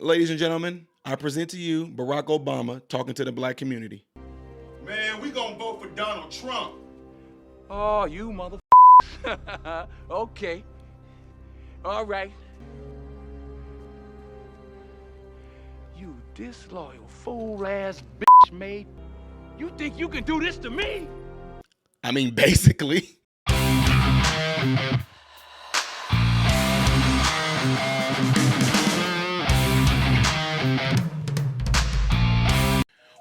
Ladies and gentlemen, I present to you Barack Obama talking to the black community. Man, we gonna vote for Donald Trump. Oh, you mother. Okay. All right. You disloyal fool-ass bitch made. You think you can do this to me? I mean, basically.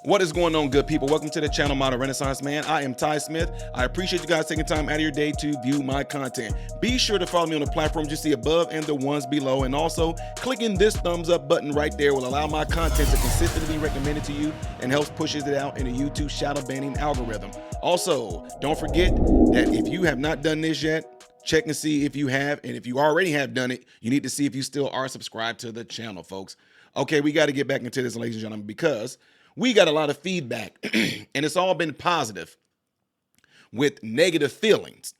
What is going on, good people? Welcome to the channel, Modern Renaissance Man. I am Ty Smith. I appreciate you guys taking time out of your day to view my content. Be sure to follow me on the platforms you see above and the ones below. And also, clicking this thumbs up button right there will allow my content to consistently be recommended to you and helps pushes it out in the YouTube shadow banning algorithm. Also, don't forget that if you have not done this yet, check and see if you have. And if you already have done it, you need to see if you still are subscribed to the channel, folks. Okay, we got to get back into this, ladies and gentlemen, because we got a lot of feedback and it's all been positive with negative feelings.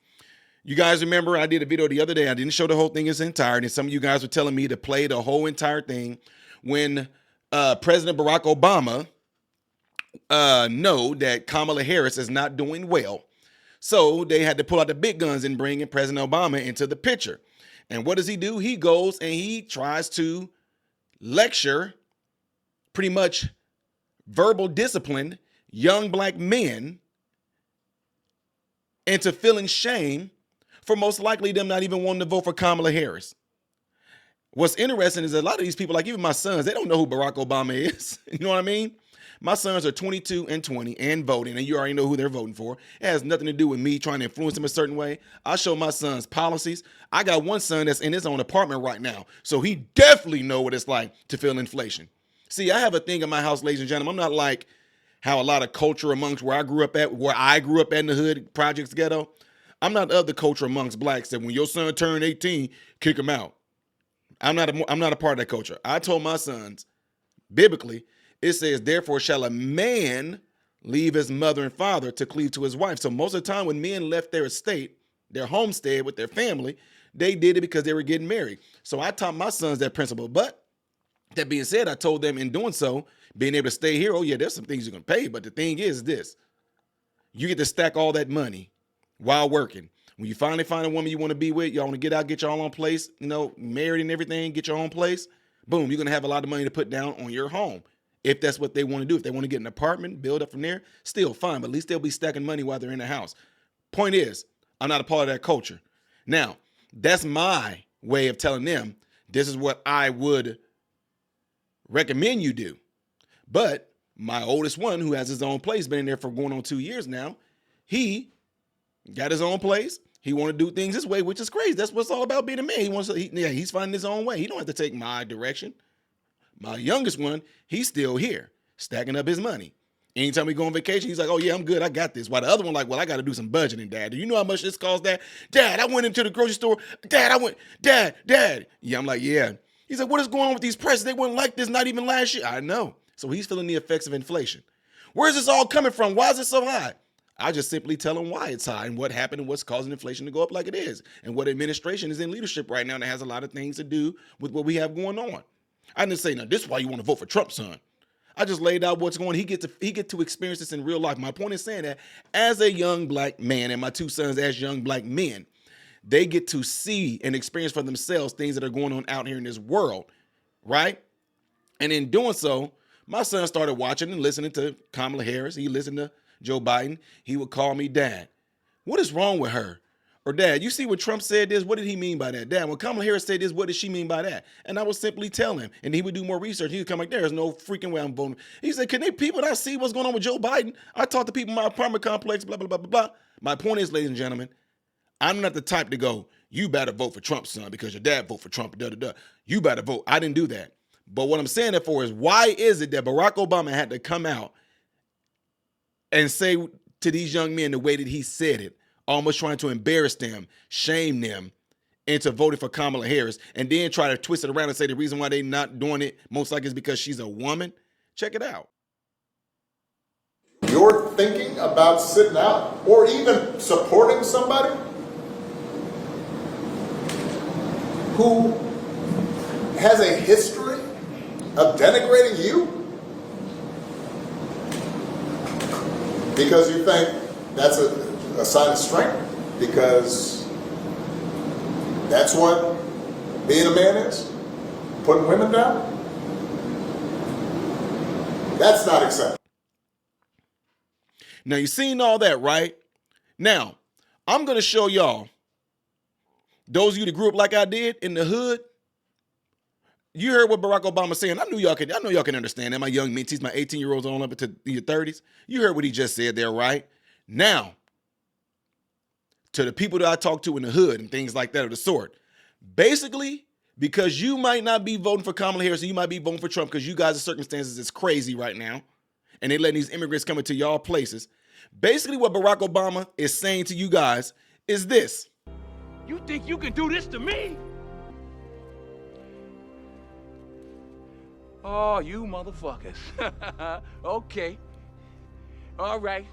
You guys remember I did a video the other day. I didn't show the whole thing in its entirety. Some of you guys were telling me to play the whole entire thing when President Barack Obama know that Kamala Harris is not doing well. So they had to pull out the big guns and bring in President Obama into the picture. And what does he do? He goes and he tries to lecture, pretty much verbal discipline, young black men into feeling shame for most likely them not even wanting to vote for Kamala Harris. What's interesting is a lot of these people, like even my sons, they don't know who Barack Obama is. You know what I mean? My sons are 22 and 20 and voting, and you already know who they're voting for. It has nothing to do with me trying to influence them a certain way. I show my sons policies. I got one son that's in his own apartment right now, so he definitely know what it's like to feel inflation. See, I have a thing in my house, ladies and gentlemen. I'm not like how a lot of culture amongst where I grew up at in the hood, projects ghetto. I'm not of the culture amongst blacks that when your son turned 18, kick him out. I'm not a part of that culture. I told my sons, biblically, it says, therefore shall a man leave his mother and father to cleave to his wife. So most of the time when men left their estate, their homestead with their family, they did it because they were getting married. So I taught my sons that principle. But that being said, I told them in doing so, being able to stay here, oh yeah, there's some things you're going to pay. But the thing is this, you get to stack all that money while working. When you finally find a woman you want to be with, y'all want to get out, get your own place, you know, married and everything, get your own place, boom, you're going to have a lot of money to put down on your home. If that's what they want to do. If they want to get an apartment, build up from there, still fine. But at least they'll be stacking money while they're in the house. Point is, I'm not a part of that culture. Now, that's my way of telling them this is what I would recommend you do. But my oldest one, who has his own place, been in there for going on 2 years now, he got his own place. He want to do things his way, which is crazy. That's what it's all about, being a man. He's finding his own way. He don't have to take my direction. My youngest one, he's still here, stacking up his money. Anytime we go on vacation, he's like, oh yeah, I'm good, I got this. While the other one like, well, I got to do some budgeting, Dad. Do you know how much this costs, Dad? Dad, I went into the grocery store. Dad. Yeah, I'm like, yeah. He's like, what is going on with these prices? They weren't like this, not even last year. I know. So he's feeling the effects of inflation. Where's this all coming from? Why is it so high? I just simply tell him why it's high and what happened and what's causing inflation to go up like it is. And what administration is in leadership right now that has a lot of things to do with what we have going on. I didn't say, now, this is why you want to vote for Trump, son. I just laid out what's going on. He get to experience this in real life. My point is saying that as a young black man and my two sons as young black men, they get to see and experience for themselves things that are going on out here in this world, right? And in doing so, my son started watching and listening to Kamala Harris. He listened to Joe Biden. He would call me, Dad, what is wrong with her? Or, Dad, you see what Trump said this? What did he mean by that? Dad, when Kamala Harris said this, what did she mean by that? And I would simply tell him, and he would do more research. He would come like, there's no freaking way I'm voting. He said, can they people not see what's going on with Joe Biden? I talk to people in my apartment complex, blah, blah, blah, blah, blah. My point is, ladies and gentlemen, I'm not the type to go, you better vote for Trump, son, because your dad vote for Trump, da-da-da. You better vote. I didn't do that. But what I'm saying that for is, why is it that Barack Obama had to come out and say to these young men the way that he said it, almost trying to embarrass them, shame them into voting for Kamala Harris, and then try to twist it around and say the reason why they're not doing it most likely is because she's a woman? Check it out. You're thinking about sitting out or even supporting somebody who has a history of denigrating you? Because you think that's a sign of strength? Because that's what being a man is? Putting women down? That's not acceptable. Now, you seen all that, right? Now, I'm going to show y'all, those of you that grew up like I did in the hood, you heard what Barack Obama saying. I know y'all can understand that. My young mentees, my 18-year-olds on up into your 30s. You heard what he just said there, right? Now, to the people that I talk to in the hood and things like that of the sort, basically, because you might not be voting for Kamala Harris and you might be voting for Trump because you guys' circumstances is crazy right now, and they letting these immigrants come into y'all places. Basically, what Barack Obama is saying to you guys is this. You think you can do this to me? Oh, you motherfuckers. Okay. All right.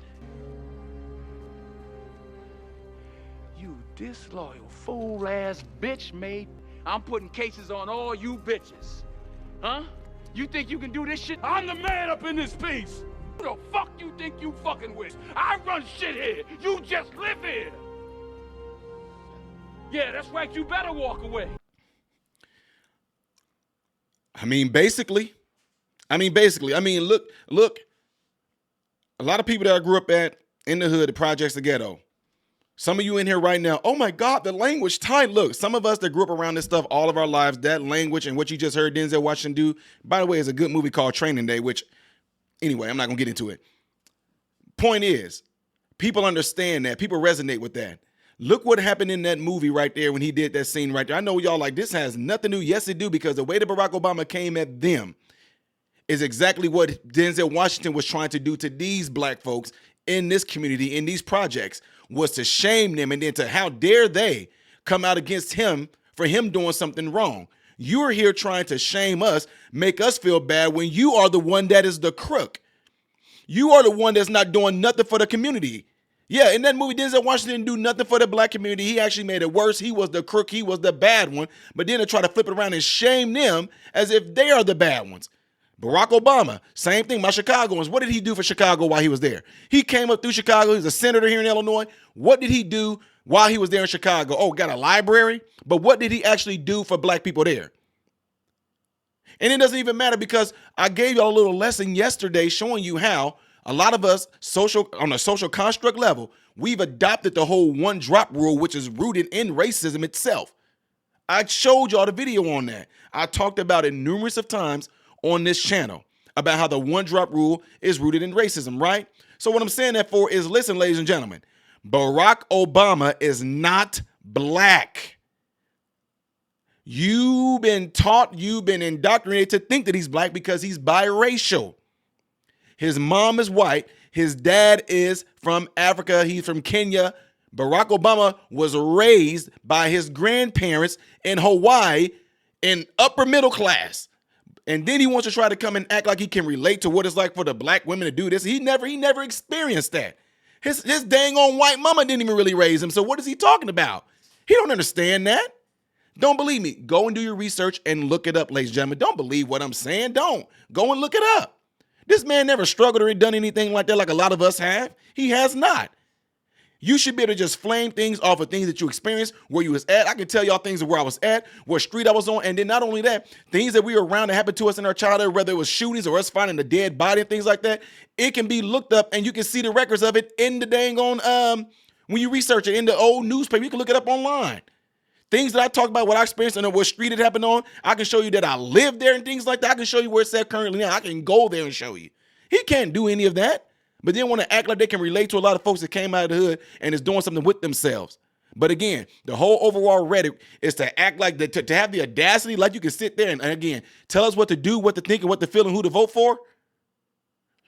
You disloyal, fool-ass bitch made. I'm putting cases on all you bitches. Huh? You think you can do this shit? I'm the man up in this piece. Who the fuck you think you fucking with? I run shit here. You just live here. Yeah, that's right. You better walk away. Basically, look, a lot of people that I grew up in the hood, the projects, the ghetto. Some of you in here right now, oh my God, the language tight. Look, some of us that grew up around this stuff all of our lives, that language and what you just heard Denzel Washington do, by the way, is a good movie called Training Day, which, anyway, I'm not going to get into it. Point is, people understand that. People resonate with that. Look what happened in that movie right there when he did that scene right there. I know y'all like, this has nothing to do. Yes, it do, because the way that Barack Obama came at them is exactly what Denzel Washington was trying to do to these black folks in this community, in these projects, was to shame them and then to how dare they come out against him for him doing something wrong. You're here trying to shame us, make us feel bad when you are the one that is the crook. You are the one that's not doing nothing for the community. Yeah, in that movie, Denzel Washington didn't do nothing for the black community. He actually made it worse. He was the crook. He was the bad one. But then to try to flip it around and shame them as if they are the bad ones. Barack Obama, same thing. My Chicagoans, what did he do for Chicago while he was there? He came up through Chicago. He was a senator here in Illinois. What did he do while he was there in Chicago? Oh, got a library. But what did he actually do for black people there? And it doesn't even matter because I gave y'all a little lesson yesterday showing you how a lot of us on a social construct level, we've adopted the whole one drop rule, which is rooted in racism itself. I showed y'all the video on that. I talked about it numerous of times on this channel about how the one drop rule is rooted in racism, right? So what I'm saying that for is, listen, ladies and gentlemen, Barack Obama is not black. You've been taught, you've been indoctrinated to think that he's black because he's biracial. His mom is white. His dad is from Africa. He's from Kenya. Barack Obama was raised by his grandparents in Hawaii in upper middle class. And then he wants to try to come and act like he can relate to what it's like for the black women to do this. He never experienced that. His dang on white mama didn't even really raise him. So what is he talking about? He don't understand that. Don't believe me. Go and do your research and look it up, ladies and gentlemen. Don't believe what I'm saying. Don't. Go and look it up. This man never struggled or done anything like that like a lot of us have. He has not. You should be able to just flame things off of things that you experienced, where you was at. I can tell y'all things of where I was at, what street I was on, and then not only that, things that we were around that happened to us in our childhood, whether it was shootings or us finding a dead body and things like that. It can be looked up and you can see the records of it in the dang on, when you research it in the old newspaper, you can look it up online. Things that I talk about, what I experienced and what street it happened on, I can show you that I lived there and things like that. I can show you where it's at currently now. I can go there and show you. He can't do any of that, but then want to act like they can relate to a lot of folks that came out of the hood and is doing something with themselves. But again, the whole overall rhetoric is to act like to have the audacity, like you can sit there and again, tell us what to do, what to think, and what to feel and who to vote for.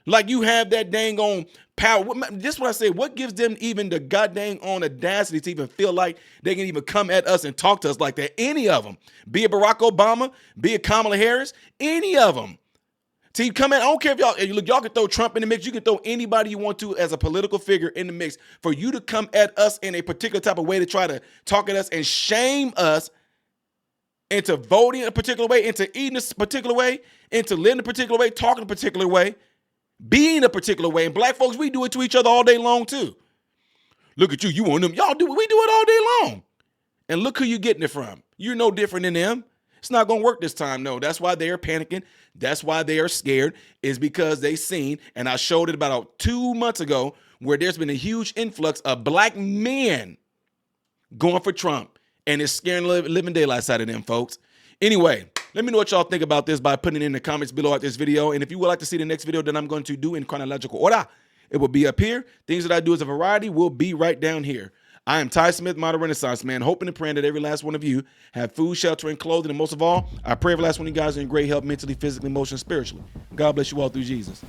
Like you have that dang on power. This is what I say. What gives them even the goddamn on audacity to even feel like they can even come at us and talk to us like that? Any of them. Be it Barack Obama, be it Kamala Harris, any of them. See, come in. I don't care if y'all can throw Trump in the mix. You can throw anybody you want to as a political figure in the mix. For you to come at us in a particular type of way to try to talk at us and shame us into voting a particular way, into eating a particular way, into living a particular way, talking a particular way, being a particular way. And black folks, we do it to each other all day long too. Look at you, you want them. Y'all do it. We do it all day long. And look who you're getting it from. You're no different than them. It's not going to work this time, no. That's why they are panicking. That's why they are scared, is because they seen, and I showed it about 2 months ago, where there's been a huge influx of black men going for Trump. And it's scaring the living daylights out of them, folks. Anyway, let me know what y'all think about this by putting it in the comments below at this video. And if you would like to see the next video that I'm going to do in chronological order, it will be up here. Things that I do as a variety will be right down here. I am Ty Smith, Modern Renaissance Man, hoping and praying that every last one of you have food, shelter, and clothing. And most of all, I pray every last one of you guys are in great health, mentally, physically, emotionally, spiritually. God bless you all through Jesus.